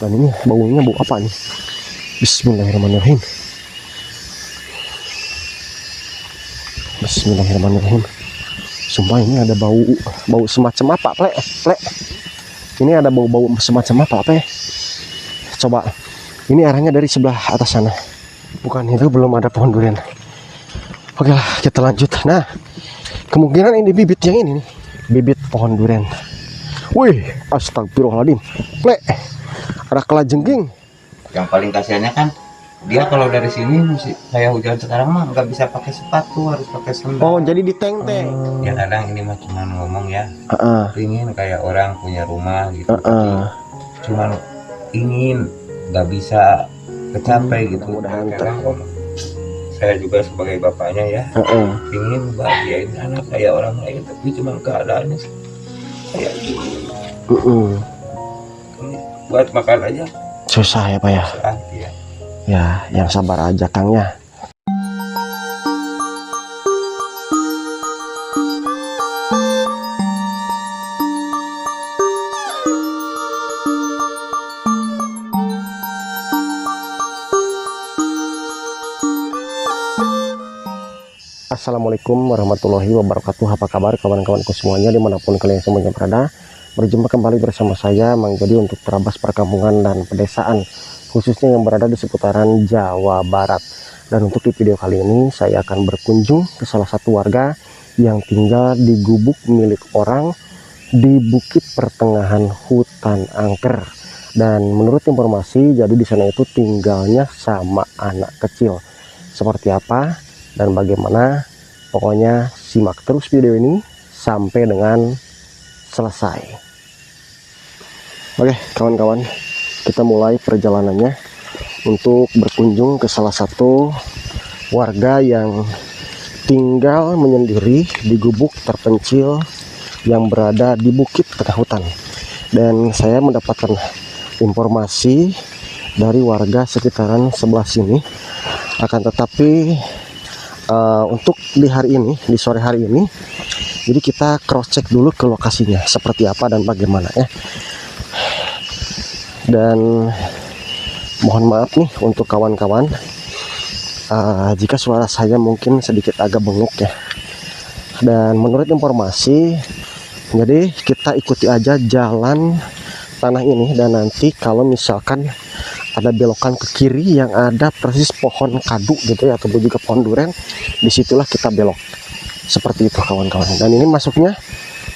Dan ini baunya bau apa nih? Bismillahirrahmanirrahim. Bismillahirrahmanirrahim. Sumpah ini ada bau semacam apa, plek. Ini ada bau semacam apa, plek. Coba. Ini arahnya dari sebelah atas sana. Bukan, itu belum ada pohon durian. Oke lah, kita lanjut. Nah, kemungkinan ini bibit yang ini nih. Bibit pohon durian. Wih, astagfirullahaladzim. Plek. Ada kelajengking. Yang paling kasihannya kan dia kalau dari sini masih kayak hujan sekarang mah nggak bisa pakai sepatu, harus pakai sandal. Oh, jadi diteng-teng. Ya kadang ini mah cuma ngomong ya. Ingin kayak orang punya rumah gitu. Cuman ingin nggak bisa kecapai gitu. Mudah-mudahan Kadang saya juga sebagai bapaknya ya ingin bahagiain anak kayak orang lain, tapi cuma keadaannya kayak gini. Buat makan aja Susah ya, Pak ya. ya. Ya, yang sabar aja, Kang ya. Assalamualaikum warahmatullahi wabarakatuh. Apa kabar kawan-kawanku semuanya dimanapun kalian semuanya berada? Berjumpa kembali bersama saya Mang Jody untuk terabas perkampungan dan pedesaan, khususnya yang berada di seputaran Jawa Barat. Dan untuk di video kali ini saya akan berkunjung ke salah satu warga yang tinggal di gubuk milik orang di bukit pertengahan hutan angker. Dan menurut informasi, jadi di sana itu tinggalnya sama anak kecil. Seperti apa dan bagaimana, pokoknya simak terus video ini sampai dengan selesai. Oke kawan-kawan, kita mulai perjalanannya untuk berkunjung ke salah satu warga yang tinggal menyendiri di gubuk terpencil yang berada di bukit tengah hutan. Dan saya mendapatkan informasi dari warga sekitaran sebelah sini, akan tetapi untuk di hari ini, di sore hari ini, jadi kita cross check dulu ke lokasinya seperti apa dan bagaimana ya. Dan mohon maaf nih untuk kawan-kawan jika suara saya mungkin sedikit agak bengek ya. Dan menurut informasi, jadi kita ikuti aja jalan tanah ini, dan nanti kalau misalkan ada belokan ke kiri yang ada persis pohon kadu gitu ya, atau juga pohon durian, disitulah kita belok. Seperti itu kawan-kawan. Dan ini masuknya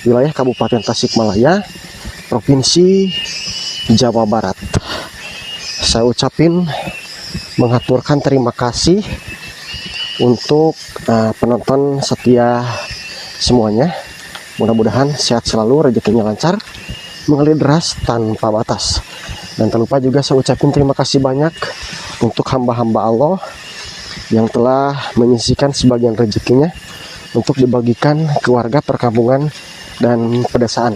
wilayah Kabupaten Tasikmalaya, Provinsi Jawa Barat. Saya ucapin mengaturkan terima kasih untuk penonton setia semuanya. Mudah-mudahan sehat selalu, rezekinya lancar, mengalir deras tanpa batas. Dan tak lupa juga saya ucapin terima kasih banyak untuk hamba-hamba Allah yang telah menyisihkan sebagian rezekinya untuk dibagikan ke warga perkampungan dan pedesaan,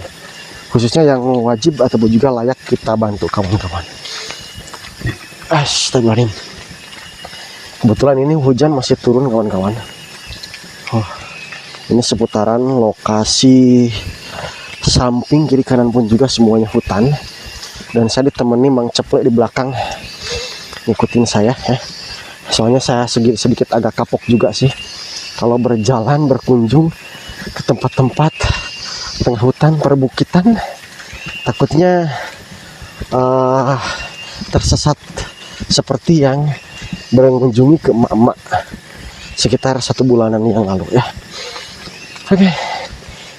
khususnya yang wajib atau juga layak kita bantu kawan-kawan. Astagfirullahaladzim. Kebetulan ini hujan masih turun kawan-kawan. Ini seputaran lokasi samping kiri kanan pun juga semuanya hutan. Dan saya ditemani Mang Ceplek di belakang ngikutin saya ya. Soalnya saya sedikit agak kapok juga sih kalau berjalan berkunjung ke tempat-tempat tengah hutan perbukitan, takutnya tersesat seperti yang berkunjungi ke emak-emak sekitar 1 bulanan yang lalu ya. Oke,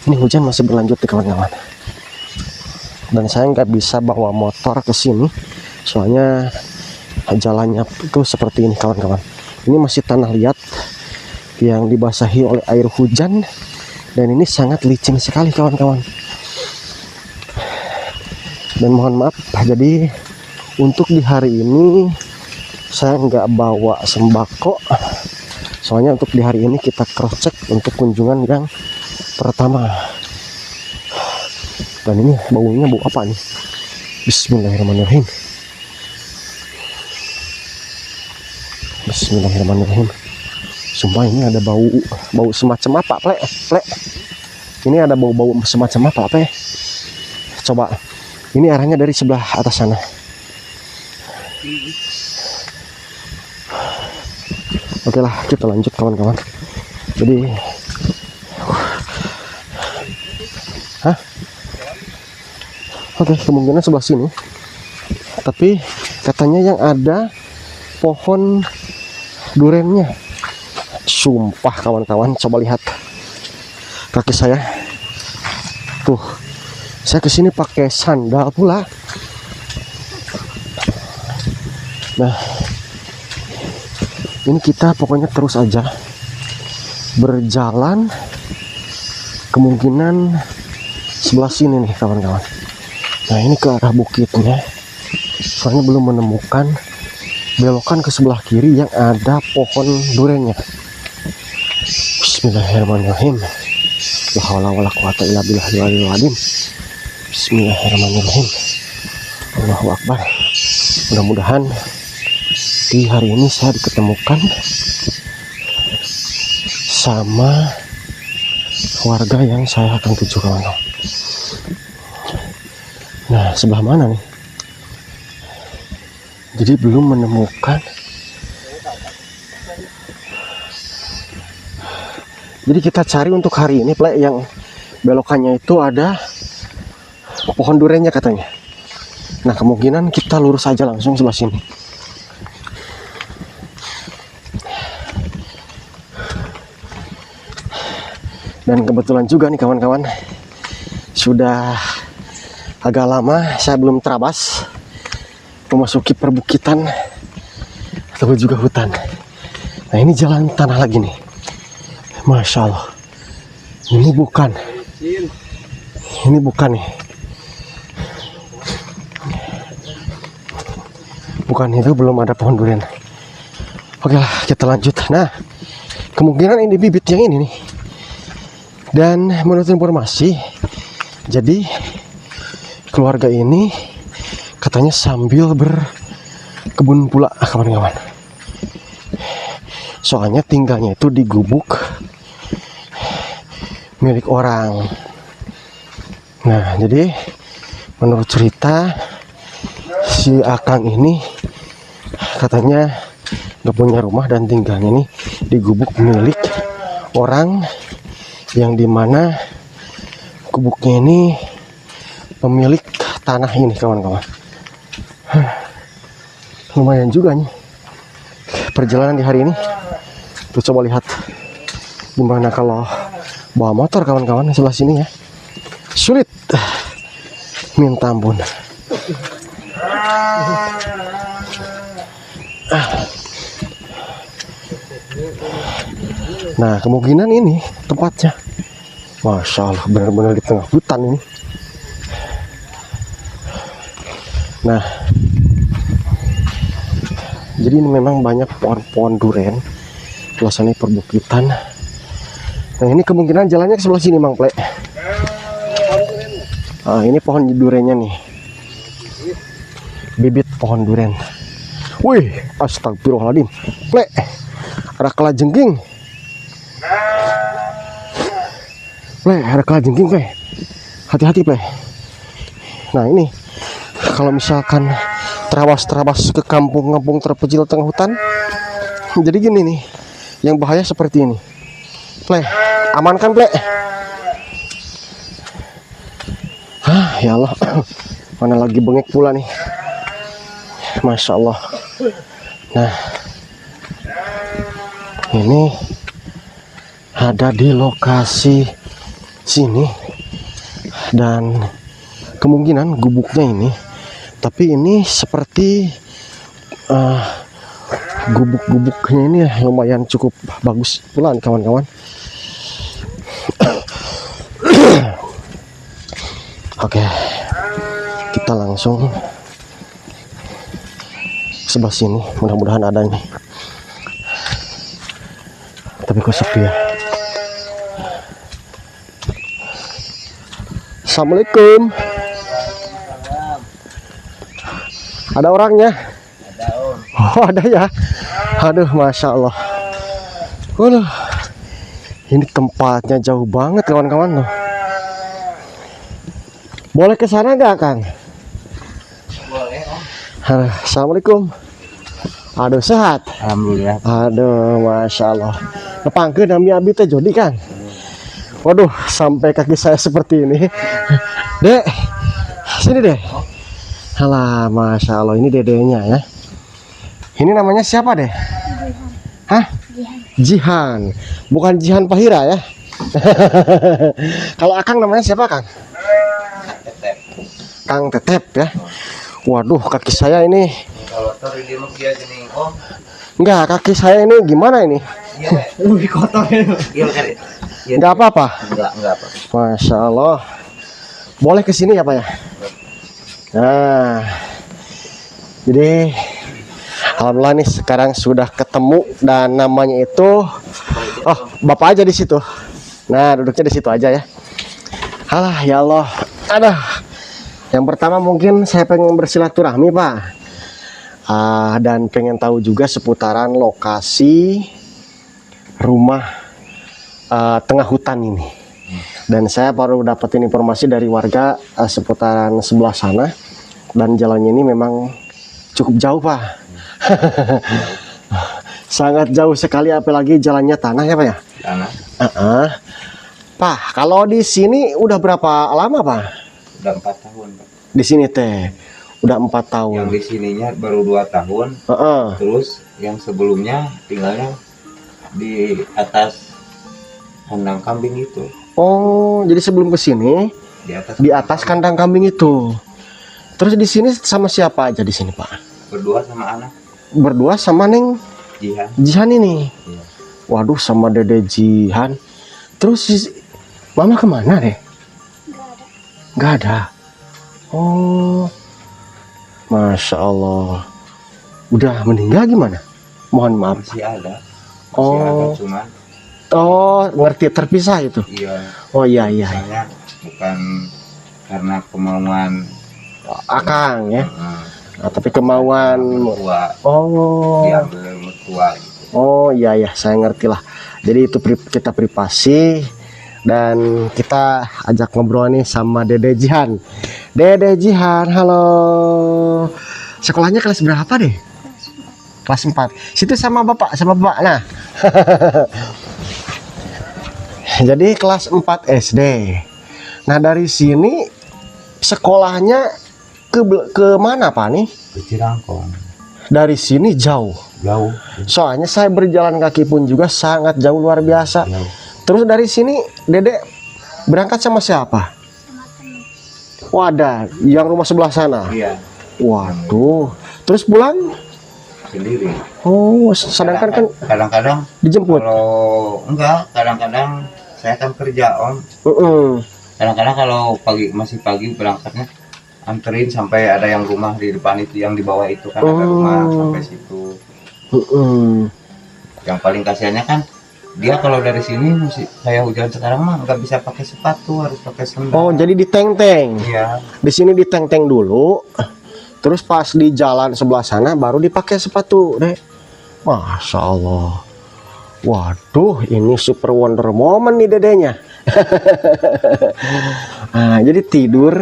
ini hujan masih berlanjut di kawan-kawan. Dan saya nggak bisa bawa motor ke sini, soalnya jalannya itu seperti ini kawan-kawan. Ini masih tanah liat yang dibasahi oleh air hujan, dan ini sangat licin sekali kawan-kawan. Dan mohon maaf, jadi untuk di hari ini saya nggak bawa sembako, soalnya untuk di hari ini kita cross check untuk kunjungan yang pertama. Dan ini baunya bau apa nih? Bismillahirrahmanirrahim. Bismillahirrahmanirrahim. Sumpah ini ada bau semacam apa, plek. Ini ada bau semacam apa, plek. Coba. Ini arahnya dari sebelah atas sana. Oke lah, kita lanjut kawan-kawan. Jadi oke, kemungkinan sebelah sini. Tapi katanya yang ada pohon durennya. Sumpah kawan-kawan, coba lihat kaki saya. Tuh, saya kesini pakai sandal pula. Nah, ini kita pokoknya terus aja berjalan. Kemungkinan sebelah sini nih kawan-kawan. Nah, ini ke arah bukitnya. Soalnya belum menemukan belokan ke sebelah kiri yang ada pohon durennya. Bismillahirrahmanirrahim. La haula wala quwata illa billahil aliyil azim. Bismillahirrahmanirrahim. Allahu akbar. Mudah-mudahan di hari ini saya diketemukan sama warga yang saya akan tuju kawan-kawan. Nah, sebelah mana nih? Jadi belum menemukan. Jadi kita cari untuk hari ini plek yang belokannya itu ada pohon durennya katanya. Nah, kemungkinan kita lurus aja langsung sebelah sini. Dan kebetulan juga nih kawan-kawan, sudah agak lama saya belum terabas memasuki perbukitan atau juga hutan. Nah, ini jalan tanah lagi nih. Masya Allah. Ini bukan nih. Bukan itu, belum ada pohon durian. Oke lah, kita lanjut. Nah, kemungkinan ini bibit yang ini nih. Dan menurut informasi, jadi keluarga ini katanya sambil berkebun pula kawan-kawan. Soalnya tinggalnya itu di gubuk milik orang. Nah, jadi menurut cerita si Akang ini katanya gak punya rumah dan tinggalnya nih di gubuk milik orang, yang dimana gubuknya ini pemilik tanah ini kawan-kawan. Lumayan juga nih perjalanan di hari ini. Tuh, coba lihat gimana kalau bawa motor kawan-kawan sebelah sini ya. Sulit minta ampun. Nah, kemungkinan ini tempatnya. Masya Allah, benar-benar di tengah hutan ini. Nah, jadi ini memang banyak pohon-pohon duren. Suasana perbukitan. Nah, ini kemungkinan jalannya ke sebelah sini, Mang Ple. Ah, ini pohon durennya nih. Bibit pohon duren. Wih, astagfirullahaladzim. Ple, ada kalajengking. Ple, ada kalajengking, Ple. Hati-hati, Ple. Nah, ini kalau misalkan terabas ke kampung-kampung terpencil tengah hutan, jadi gini nih, yang bahaya seperti ini. Ple, amankan, Ple. Ya Allah, mana lagi bengek pula nih. Masya Allah. Nah, ini ada di lokasi sini, dan kemungkinan gubuknya ini, tapi ini seperti gubuk-gubuknya ini lumayan cukup bagus pula kawan-kawan. Oke, kita langsung sebelah sini. Mudah-mudahan ada ini. Tapi kok sepi ya. Assalamualaikum. Ada orangnya? Oh, ada ya. Aduh, Masya Allah. Waduh, ini tempatnya jauh banget kawan-kawan loh. Boleh ke sana nggak, Kang? Boleh, Om. Assalamualaikum. Aduh sehat. Alhamdulillah. Aduh, masya Allah. Kepangkeun nami abi teh jodi kan. Waduh, sampai kaki saya seperti ini. Dek, sini deh. Alah, masya Allah, ini dedenya ya. Ini namanya siapa deh? Hah? Jihan. Bukan Jihan Pahira ya. Kalau Akang namanya siapa Kang? Kang Tetep ya. Waduh, kaki saya ini. Kalau tadi dia mah dia gini, oh. Enggak, kaki saya ini gimana ini? Iya, Lebih kotor ini. iya kali. Enggak apa-apa. Enggak apa. Masya Allah. Boleh ke sini ya Pak ya? Nah, jadi alhamdulillah nih sekarang sudah ketemu dan namanya itu, oh Bapak aja di situ. Nah duduknya di situ aja ya. Alah ya Allah. Aduh. Yang pertama mungkin saya pengen bersilaturahmi Pak. Dan pengen tahu juga seputaran lokasi rumah tengah hutan ini. Dan saya baru dapetin informasi dari warga seputaran sebelah sana, dan jalannya ini memang cukup jauh Pak. Sangat jauh sekali, apalagi jalannya tanah ya Pak ya. Tanah. Pak, kalau di sini udah berapa lama Pak? Udah 4 tahun Pak. Di sini teh udah 4 tahun. Yang di sininya baru 2 tahun. Terus yang sebelumnya tinggalnya di atas kandang kambing itu. Oh, jadi sebelum ke sini di atas kandang kambing itu. Terus di sini sama siapa aja di sini Pak? Berdua sama anak. Berdua sama Neng Jihan. Jihan ini. Iya. Waduh, sama Dede Jihan. Terus Mama kemana deh? Nggak ada. Oh, masya Allah. Udah meninggal gimana? Mohon maaf. Masih ada. Oh. Cuma. Oh, ngerti terpisah itu. Iya. Oh iya. Misalnya bukan karena kemauan Akang ya. Tapi kemauan mertua. Oh. Diambil mertua gitu. Oh iya, saya ngerti lah. Jadi itu kita privasi, dan kita ajak ngobrol nih sama Dede Jihan. Dede Jihan, halo. Sekolahnya kelas berapa deh? Kelas 4. Situ sama bapak. Nah. Jadi kelas 4 SD. Nah dari sini sekolahnya ke mana Pak nih? Ke Cirangkong. Dari sini jauh. Jauh. Soalnya saya berjalan kaki pun juga sangat jauh, luar biasa. Jauh. Terus dari sini Dede berangkat sama siapa? Wadah, yang rumah sebelah sana. Iya. Waduh. Terus pulang? Sendiri. Oh, sedangkan kan kadang-kadang dijemput. Kalau enggak, kadang-kadang saya kan kerja Om. Kadang-kadang kalau masih pagi berangkatnya anterin sampai ada yang rumah di depan itu, yang di bawah itu kan ada rumah sampai situ. Yang paling kasihannya kan dia kalau dari sini masih kayak hujan sekarang mah nggak bisa pakai sepatu, harus pakai sandal. Oh, jadi diteng-teng. Iya. Di sini diteng-teng dulu. Terus pas di jalan sebelah sana baru dipakai sepatu, Dek. Masya Allah. Waduh, ini super wonder moment nih dedenya. Nah, jadi tidur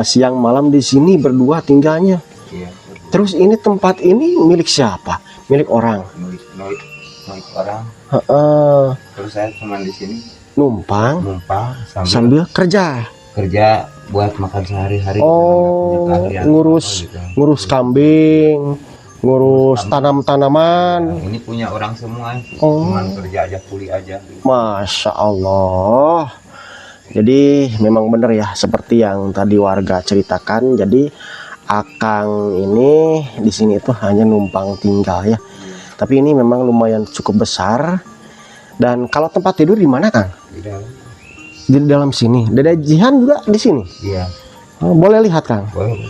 siang malam di sini berdua tinggalnya. Iya. Terus ini tempat ini milik siapa? Milik orang. Milik orang. Terus saya cuma di sini Numpang sambil kerja buat makan sehari-hari. Oh, ngurus kambing, ngurus tanam-tanaman. Ini punya orang semua. Oh. Cuman kerja aja, kuliah aja. Masya Allah. Jadi memang benar ya seperti yang tadi warga ceritakan. Jadi Akang ini di sini itu hanya numpang tinggal ya. Tapi ini memang lumayan cukup besar. Dan kalau tempat tidur di mana Kang? Di dalam sini. Dede Jihan juga di sini. Iya. Oh, boleh lihat Kang? Boleh.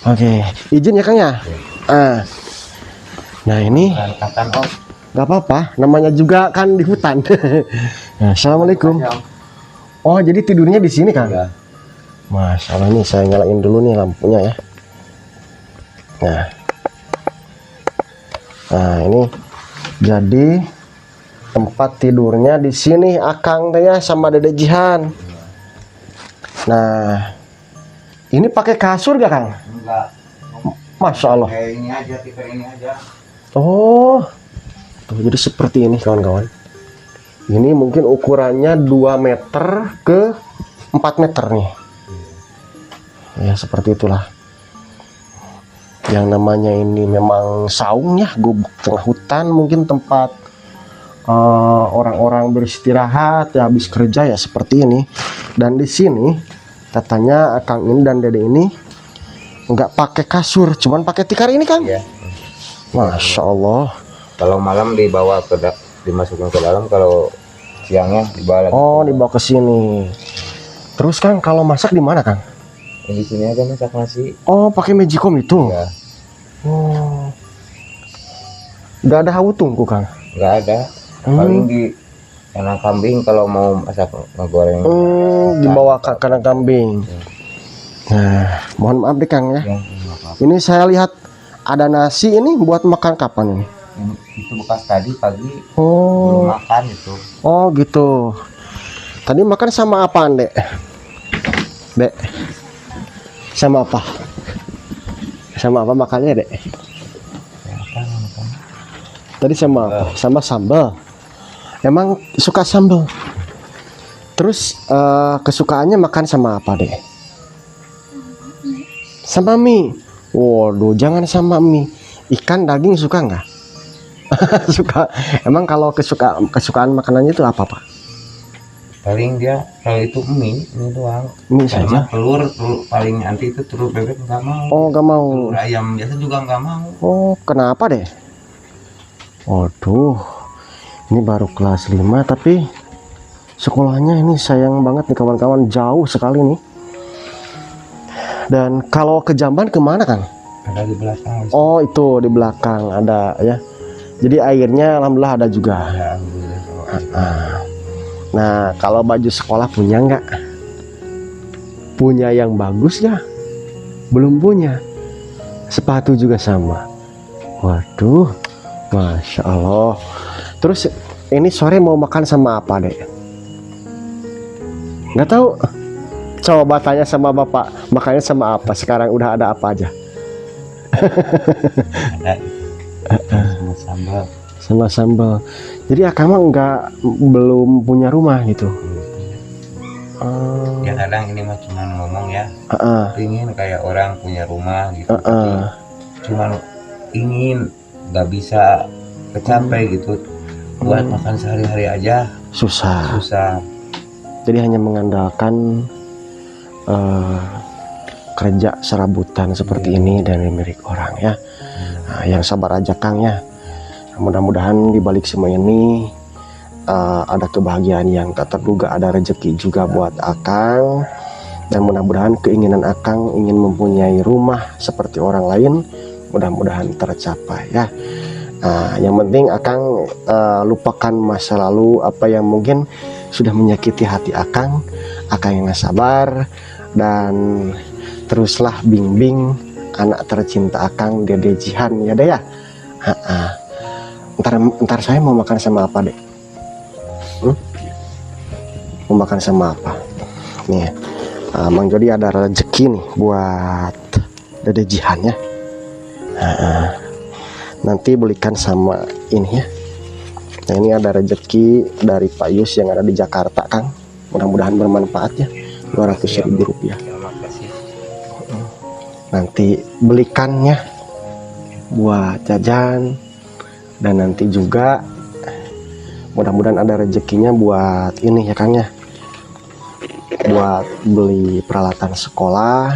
Oke, izin ya Kang ya. Nah ini nggak apa-apa. Namanya juga kan di hutan. Nah, Assalamualaikum. Oh jadi tidurnya di sini Kang? Ya. Masya Allah, nih saya nyalain dulu nih lampunya ya. Nah ini jadi tempat tidurnya di sini Akang ya sama Dede Jihan. Nah ini pakai kasur gak Kang? Enggak. Masya Allah. Kayak ini aja, tikar ini aja. Oh, tuh, jadi seperti ini kawan-kawan. Ini mungkin ukurannya 2 meter ke 4 meter nih. Ya seperti itulah. Yang namanya ini memang saung ya, gubuk tengah hutan, mungkin tempat orang-orang beristirahat ya habis kerja ya seperti ini. Dan di sini katanya Akang ini dan Dede ini nggak pakai kasur, cuman pakai tikar ini kan? Iya. Masya Allah. Kalau malam dimasukkan ke dalam, kalau siangnya dibawa lagi. Oh, dibawa ke sini. Terus Kang, kalau masak di mana Kang? Di sini aja masak nasi. Oh, pakai magicom itu. Ya, Oh. Gak ada hawu tungku Kang. nggak ada. Paling di kandang kambing kalau mau masak ngegoreng. Dibawa ke kandang kambing. Nah, mohon maaf deh Kang ya. Ya, nggak apa-apa. Ini saya lihat ada nasi ini buat makan kapan ini? Itu bekas tadi pagi Oh. belum makan itu. Oh gitu. Tadi makan sama apaan Dek? Dek? Sama apa? Sama apa makannya Dek? Ya, apa makan? Tadi sama apa? Sama sambal. Emang suka sambal? Terus kesukaannya makan sama apa Dek? Sama mie. Waduh, jangan sama mie. Ikan, daging suka nggak? Suka. Emang kalau kesukaan makanannya itu apa Pak? Paling dia kalau itu mie doang. Mie Sama saja. telur paling anti itu telur bebek nggak mau. Oh, nggak mau. Telur ayam biasa juga nggak mau. Oh, kenapa deh? Waduh, ini baru kelas 5 tapi sekolahnya ini sayang banget nih kawan-kawan, jauh sekali nih. Dan kalau ke Jamban kemana Kang? Ada di belakang. Oh, itu di belakang ada ya. Jadi airnya alhamdulillah ada juga. Ya, alhamdulillah. Nah, kalau baju sekolah punya nggak? Punya yang bagus ya? Belum punya. Sepatu juga sama. Waduh, Masya Allah. Terus ini sore mau makan sama apa Dek? Nggak tahu. Coba tanya sama Bapak, makannya sama apa? Sekarang udah ada apa aja? Ada sama sambal. Sama sambal. Jadi Akang mah belum punya rumah gitu. Ya kadang ini mah cuma ngomong ya, Ah, ingin kayak orang punya rumah gitu. Cuman ingin nggak bisa kecapai gitu. Buat makan sehari-hari aja susah. susah. Jadi hanya mengandalkan kerja serabutan seperti ini dari milik orang ya. Nah, yang sabar aja Kang ya. Mudah-mudahan di balik semua ini ada kebahagiaan yang tak terduga, ada rezeki juga buat Akang, dan mudah-mudahan keinginan Akang ingin mempunyai rumah seperti orang lain mudah-mudahan tercapai ya. Nah, yang penting Akang lupakan masa lalu, apa yang mungkin sudah menyakiti hati Akang yang sabar, dan teruslah bimbing anak tercinta Akang, Dede Jihan ya Dek ya. Ntar saya mau makan sama apa Dek? Mau makan sama apa? Nih, Mang Jody ada rezeki nih buat Dede Jihan ya. Nanti belikan sama ini ya. Nah, ini ada rezeki dari Pak Yus yang ada di Jakarta Kang. Mudah-mudahan bermanfaat ya. 200.000 rupiah. Terima kasih. Nanti belikannya buat jajan, dan nanti juga mudah-mudahan ada rezekinya buat ini ya Kang ya, buat beli peralatan sekolah.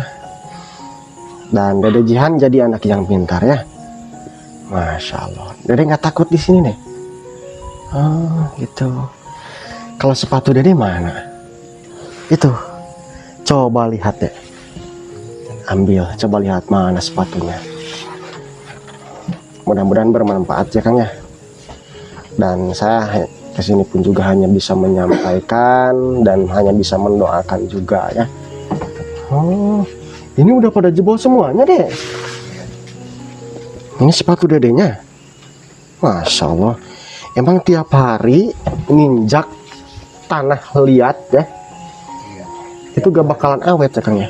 Dan Dede Jihan jadi anak yang pintar ya. Masya Allah. Dede nggak takut di sini deh. Oh gitu. Kalau sepatu Dede mana? Itu. Coba lihat deh. Ambil. Coba lihat mana sepatunya. Mudah-mudahan bermanfaat ya Kang ya. Dan saya kesini pun juga hanya bisa menyampaikan dan hanya bisa mendoakan juga ya. Oh, ini udah pada jebol semuanya deh. Ini sepatu Dedenya. Masya Allah. Emang tiap hari nginjak tanah liat ya, itu gak bakalan awet ya Kang ya.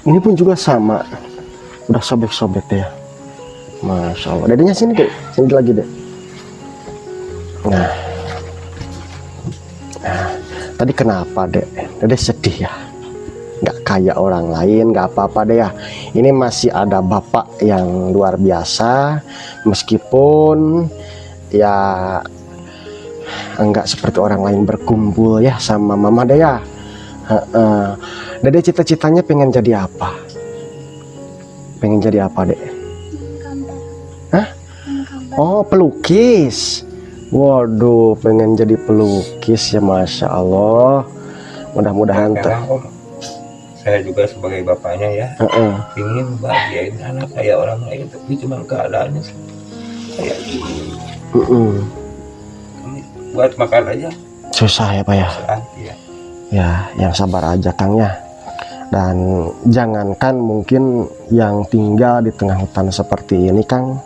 Ini pun juga sama, udah sobek-sobek ya. Masya Allah. Dedenya sini deh, sini lagi deh. Nah, tadi kenapa dek? Dede sedih ya? Nggak kayak orang lain, nggak apa-apa deh ya. Ini masih ada bapak yang luar biasa, meskipun ya enggak seperti orang lain berkumpul ya sama mama deh ya. Dede cita-citanya pengen jadi apa? Pengen jadi apa dek? Hah? Oh, pelukis. Waduh, pengen jadi pelukis ya, Masya Allah. Mudah-mudahan sekarang Om, saya juga sebagai bapaknya ya ingin bahagiain anak kayak orang lain, tapi cuma keadaannya kayak gini. Kami buat makan aja susah ya Pak ya. susah, ya. Ya, yang sabar aja Kang ya. Dan jangankan mungkin yang tinggal di tengah hutan seperti ini Kang,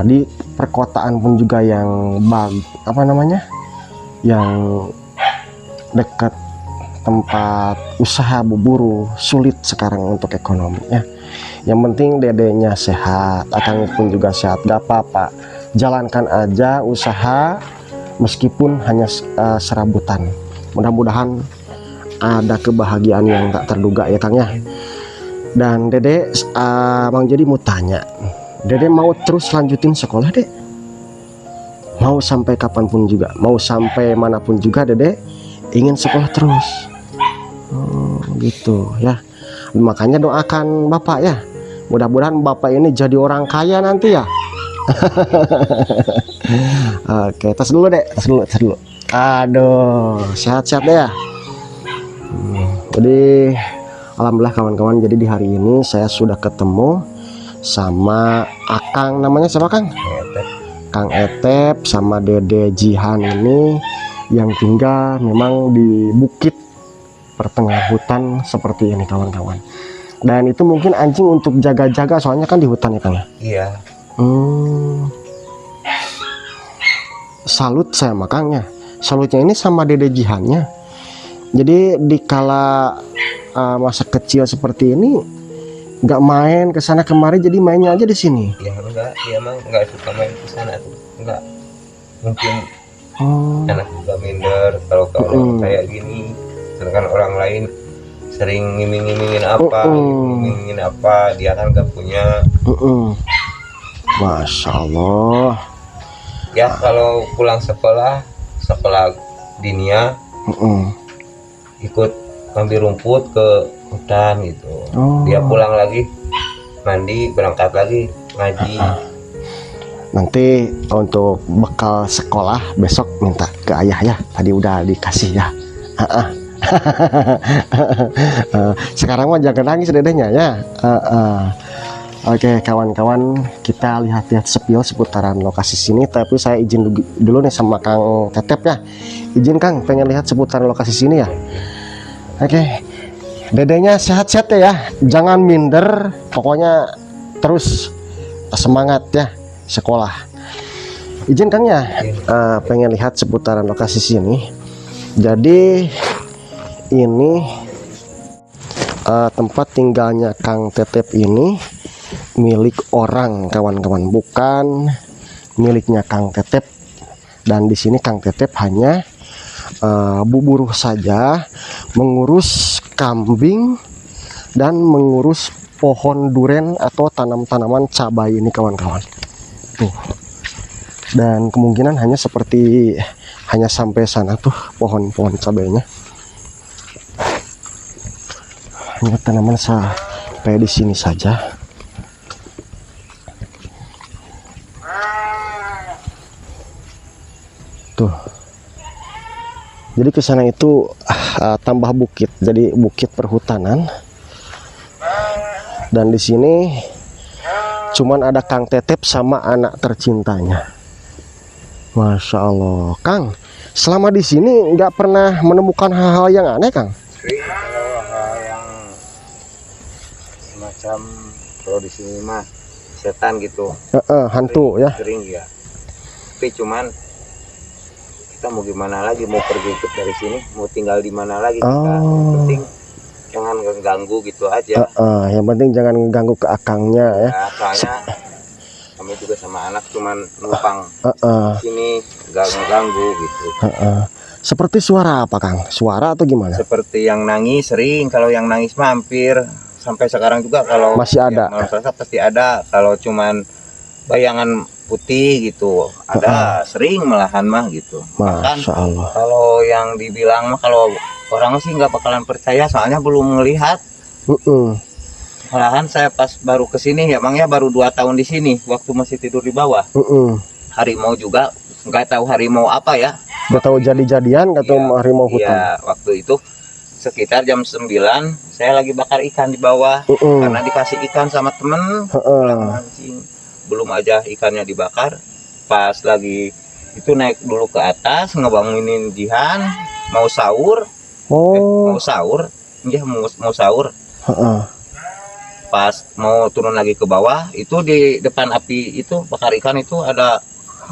di perkotaan pun juga yang yang dekat tempat usaha berburu sulit sekarang untuk ekonomi ya. Yang penting dedenya sehat, akang pun juga sehat, gak apa-apa, jalankan aja usaha meskipun hanya serabutan. Mudah-mudahan ada kebahagiaan yang tak terduga ya Kang ya. Dan Dede Bang Jadi mau tanya, Dede mau terus lanjutin sekolah Dek? Mau sampai kapanpun juga, mau sampai manapun juga Dede ingin sekolah terus. Oh, gitu ya. Makanya doakan Bapak ya, mudah-mudahan Bapak ini jadi orang kaya nanti ya. Oke, tes dulu Dek, tes dulu. Aduh, sehat-sehat deh ya. Jadi alhamdulillah kawan-kawan, jadi di hari ini saya sudah ketemu sama Akang, namanya siapa Kang? Kang Etep sama Dede Jihan ini yang tinggal memang di bukit pertengahan hutan seperti ini kawan-kawan. Dan itu mungkin anjing untuk jaga-jaga, soalnya kan di hutan ya Kang. Iya. Salut saya makanya. Salutnya ini sama Dede Jihannya. Jadi dikala masa kecil seperti ini nggak main ke sana kemari, jadi mainnya aja di sini. Ya enggak, dia emang enggak suka main ke sana tuh. Enggak. Mungkin anak juga minder kalau kayak gini. Sedangkan orang lain sering ngiming-ngimingin apa, dia kan gak punya. Masya Allah. Ya kalau pulang sekolah dinia ikut ngambil rumput ke hutan gitu. Dia pulang lagi mandi, berangkat lagi ngaji. Nanti untuk bekal sekolah besok minta ke ayah ya, tadi udah dikasih ya. Sekarang mah jangan nangis dedenya ya. Oke kawan-kawan, kita lihat-lihat sepil seputaran lokasi sini, tapi saya izin dulu nih sama Kang Tetep ya. Izin Kang, pengen lihat seputaran lokasi sini ya. Oke, dedenya sehat-sehat ya, jangan minder, pokoknya terus semangat ya sekolah. Izin Kang ya, pengen lihat seputaran lokasi sini. Jadi ini tempat tinggalnya Kang Tetep ini milik orang kawan-kawan, bukan miliknya Kang Tetep. Dan di sini Kang Tetep hanya buruh saja, mengurus kambing dan mengurus pohon duren atau tanam-tanaman cabai ini kawan-kawan. Tuh. Dan kemungkinan hanya sampai sana tuh pohon-pohon cabainya. Hanya tanaman sampai di sini saja. Tuh. Jadi ke sana itu tambah bukit, jadi bukit perhutanan. Dan di sini cuman ada Kang Tetep sama anak tercintanya. Masya Allah, Kang. Selama di sini nggak pernah menemukan hal-hal yang aneh, Kang? Sering kalau hal yang semacam, kalau di sini mah setan gitu. Hantu ya. Sering ya. Tapi cuman kita mau gimana lagi, mau pergi ikut dari sini, mau tinggal di mana lagi kita. Yang penting jangan ganggu gitu aja. Yang penting jangan ganggu ke akangnya ya. Ya, soalnya kami juga sama anak cuman numpang sini, nggak ngeganggu gitu. Seperti suara apa Kang? Suara atau gimana? Seperti yang nangis sering, kalau yang nangis mah hampir sampai sekarang juga kalau masih ada. Malam Selasa pasti ada. Kalau cuman bayangan putih gitu ada sering malahan mah gitu. Bahkan Masya Allah. kalau yang dibilang mah kalau orang sih nggak bakalan percaya soalnya belum melihat. Malahan saya pas baru kesini ya Bang ya, baru 2 tahun di sini waktu masih tidur di bawah. Harimau juga nggak tahu harimau apa ya. Nggak tahu jadi-jadian, nggak tahu harimau hutan. Iya, waktu itu sekitar jam 9 saya lagi bakar ikan di bawah karena dikasih ikan sama temen mancing. Belum aja ikannya dibakar, pas lagi itu naik dulu ke atas ngebangunin Jihan mau sahur. Mau sahur, dia mau sahur. Pas mau turun lagi ke bawah, itu di depan api itu bakar ikan itu ada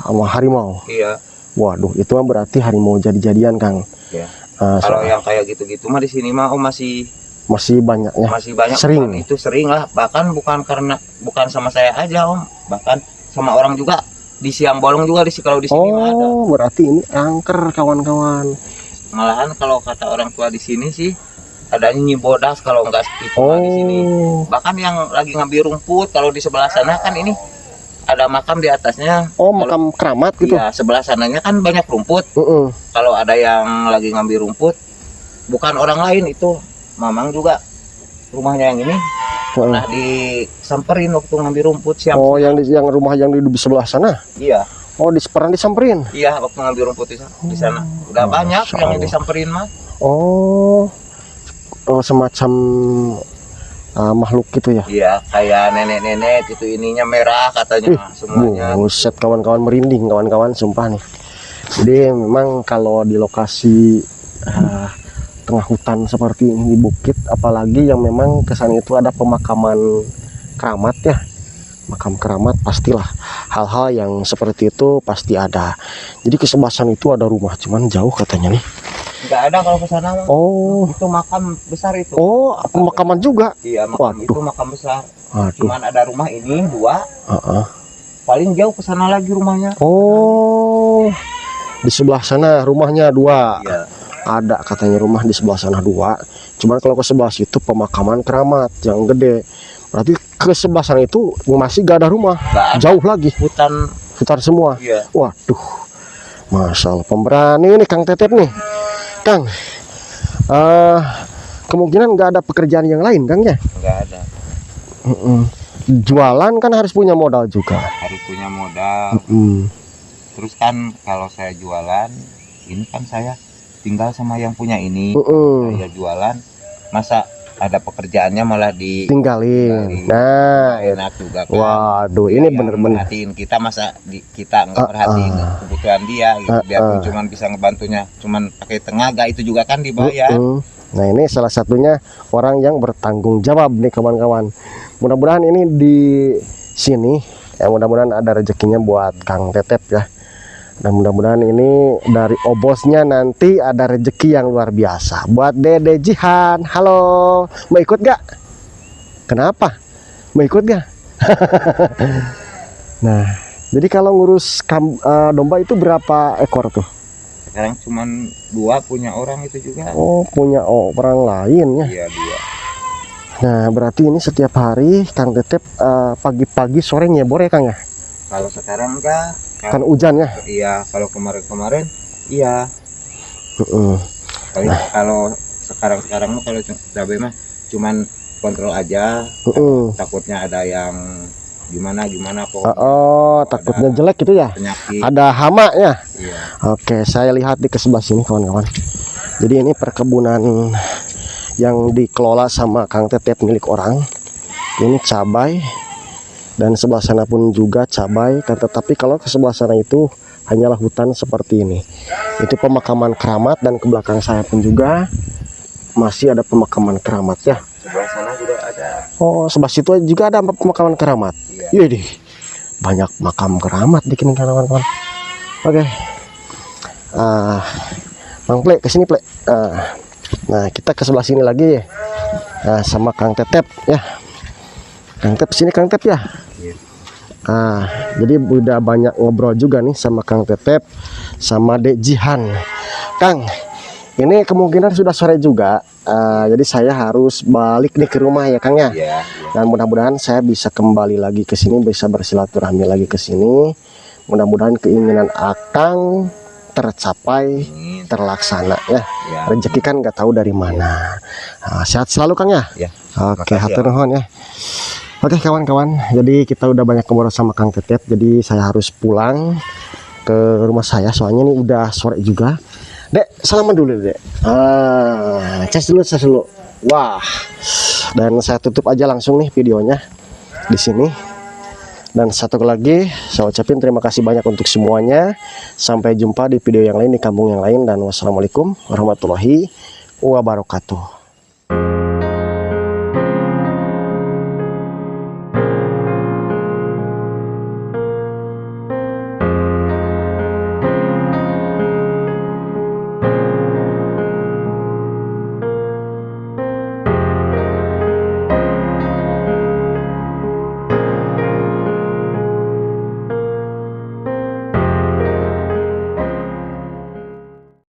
sama harimau. Iya. Waduh, itu mah berarti harimau jadi-jadian Kang. Ya. Kalau yang kayak gitu-gitu mah di sini mah masih banyak ya. Masih banyak. Sering. Itu sering lah, bahkan bukan sama saya aja Om, bahkan sama orang juga di siang bolong juga kalau di sini mah ada. Berarti ini angker kawan-kawan. Malahan kalau kata orang tua di sini sih adanya Nyi Bodas kalau enggak itu di sini. Bahkan yang lagi ngambil rumput kalau di sebelah sana kan ini ada makam di atasnya. Makam keramat gitu. Iya, sebelah sananya kan banyak rumput. Kalau ada yang lagi ngambil rumput, bukan orang lain itu, Mamang juga rumahnya yang ini pernah disamperin waktu ngambil rumput siang. Yang rumah yang di sebelah sana? Iya. Pernah disamperin? Iya, waktu ngambil rumput di sana. Udah banyak yang disamperin mah. Semacam makhluk gitu ya? Iya, kayak nenek-nenek gitu, ininya merah katanya semuanya. Buset, kawan-kawan, merinding kawan-kawan, sumpah nih. Jadi memang kalau di lokasi tengah hutan seperti ini di bukit, apalagi yang memang kesan itu ada pemakaman keramat ya, makam keramat, pastilah hal-hal yang seperti itu pasti ada. Jadi kesebasan itu ada rumah, cuman jauh katanya nih. Nggak ada kalau ke sana. Itu makam besar itu. Pemakaman juga. Iya, makam itu makam besar. Cuman ada rumah ini 2. Paling jauh ke sana lagi rumahnya. Di sebelah sana rumahnya 2. Iya. Ada katanya rumah di sebelah sana 2. Cuman kalau ke sebelah situ pemakaman keramat yang gede. Berarti ke sebelah sana itu masih gak ada rumah. Jauh lagi. Hutan semua. Iya. Waduh. Masya Allah, pemberani nih Kang Tetep nih. Kang, kemungkinan nggak ada pekerjaan yang lain Kang ya? Nggak ada. Jualan kan harus punya modal juga. Harus punya modal. Terus kan kalau saya jualan, ini kan saya tinggal sama yang punya ini. Saya jualan, masa ada pekerjaannya malah ditinggalin. Nah, enak juga kan. Waduh, ini bener-bener perhatiin kita, masa kita nggak perhatiin kebutuhan dia gitu. Biarpun cuman bisa ngebantunya, cuman pakai tenaga itu juga kan dibayar. Nah, ini salah satunya orang yang bertanggung jawab nih kawan-kawan. Mudah-mudahan ini di sini ya, mudah-mudahan ada rezekinya buat Kang Tetep ya. Dan mudah-mudahan ini dari obosnya nanti ada rezeki yang luar biasa. Buat Dede Jihan, halo, mau ikut gak? Kenapa? Mau ikut gak? Nah, jadi kalau ngurus domba itu berapa ekor tuh? Sekarang cuma 2 punya orang itu juga. Punya orang lain ya? Iya, 2. Nah, berarti ini setiap hari Kang Tetep pagi-pagi sore nyebor ya Kang ya? Kalau sekarang enggak. Kan hujan ya? Iya, kalau kemarin-kemarin iya. Kalau sekarang mah kalau cabai mah cuman kontrol aja. Takutnya ada yang gimana pokoknya. Takutnya jelek gitu ya? Penyakit. Ada hama ya? Iya. Oke, saya lihat di sebelah sini kawan-kawan. Jadi ini perkebunan yang dikelola sama Kang Tetep milik orang. Ini cabai. Dan sebelah sana pun juga cabai, tetapi kalau ke sebelah sana itu hanyalah hutan seperti ini. Itu pemakaman keramat, dan ke belakang saya pun juga masih ada pemakaman keramat ya. Sebelah sana juga ada. Sebelah situ juga ada pemakaman keramat. Iya deh. Banyak makam keramat di sini kawan-kawan. Oke. Bang Ple, kesini Ple. Nah, kita ke sebelah sini lagi ya. Nah, sama Kang Tetep ya. Kang Tetep sini Kang Tetep ya. Iya. Ah, jadi udah banyak ngobrol juga nih sama Kang Tetep sama Dek Jihan. Kang, ini kemungkinan sudah sore juga. Jadi saya harus balik nih ke rumah ya Kang ya. Iya. Dan mudah-mudahan saya bisa kembali lagi ke sini, bisa bersilaturahmi lagi ke sini. Mudah-mudahan keinginan Akang tercapai, terlaksana ya. Ya. Rezeki kan nggak tahu dari mana. Nah, sehat selalu Kang ya. Ya. Oke, Makasih, hatur nuhun ya. Oke kawan-kawan, jadi kita udah banyak ngobrol sama Kang Tetep. Jadi saya harus pulang ke rumah saya, soalnya ini udah sore juga. Dek, salaman dulu Dek. Cas dulu. Wah, dan saya tutup aja langsung nih videonya di sini. Dan satu lagi, saya ucapin terima kasih banyak untuk semuanya. Sampai jumpa di video yang lain, di kampung yang lain. Dan wassalamualaikum warahmatullahi wabarakatuh.